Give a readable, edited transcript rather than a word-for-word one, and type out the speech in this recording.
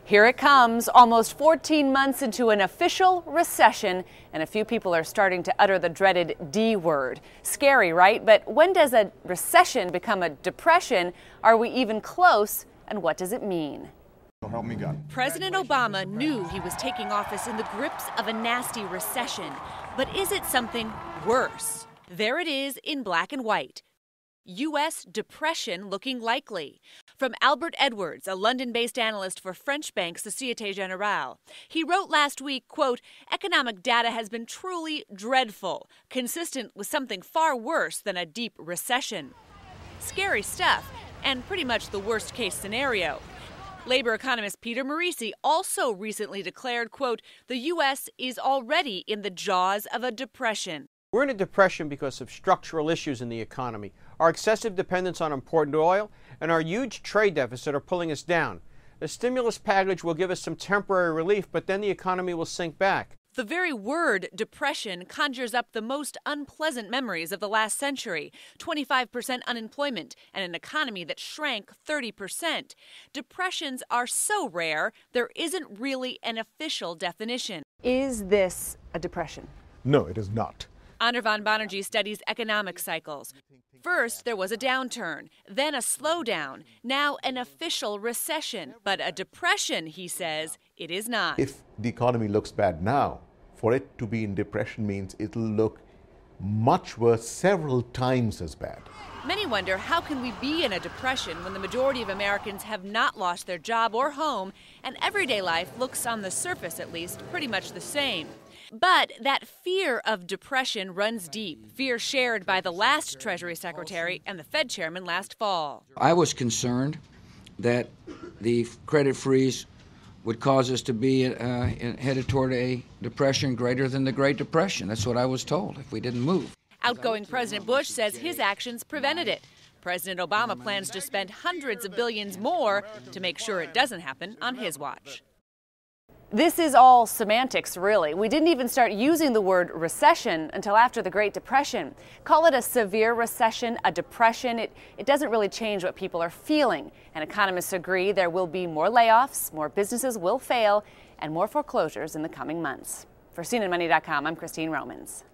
Here it comes, almost 14 months into an official recession, and a few people are starting to utter the dreaded D word. Scary, right? But when does a recession become a depression? Are we even close? And what does it mean? Help me God. President Obama knew he was taking office in the grips of a nasty recession. But is it something worse? There it is in black and white. U.S. depression looking likely. From Albert Edwards, a London-based analyst for French bank Société Générale. He wrote last week, quote, "Economic data has been truly dreadful, consistent with something far worse than a deep recession." Scary stuff, and pretty much the worst-case scenario. Labor economist Peter Morici also recently declared, quote, "The U.S. is already in the jaws of a depression." We're in a depression because of structural issues in the economy. Our excessive dependence on imported oil and our huge trade deficit are pulling us down. The stimulus package will give us some temporary relief, but then the economy will sink back. The very word depression conjures up the most unpleasant memories of the last century. 25% unemployment and an economy that shrank 30%. Depressions are so rare, there isn't really an official definition. Is this a depression? No, it is not. Anirvan Banerjee studies economic cycles. First, there was a downturn, then a slowdown, now an official recession. But a depression, he says, it is not. If the economy looks bad now, for it to be in depression means it'll look much worse, several times as bad. Many wonder, how can we be in a depression when the majority of Americans have not lost their job or home, and everyday life looks, on the surface at least, pretty much the same? But that fear of depression runs deep, fear shared by the last Treasury Secretary and the Fed Chairman last fall. I was concerned that the credit freeze would cause us to be headed toward a depression greater than the Great Depression. That's what I was told if we didn't move. Outgoing President Bush says his actions prevented it. President Obama plans to spend hundreds of billions more to make sure it doesn't happen on his watch. This is all semantics, really. We didn't even start using the word recession until after the Great Depression. Call it a severe recession, a depression. It doesn't really change what people are feeling. And economists agree there will be more layoffs, more businesses will fail, and more foreclosures in the coming months. For CNNMoney.com, I'm Christine Romans.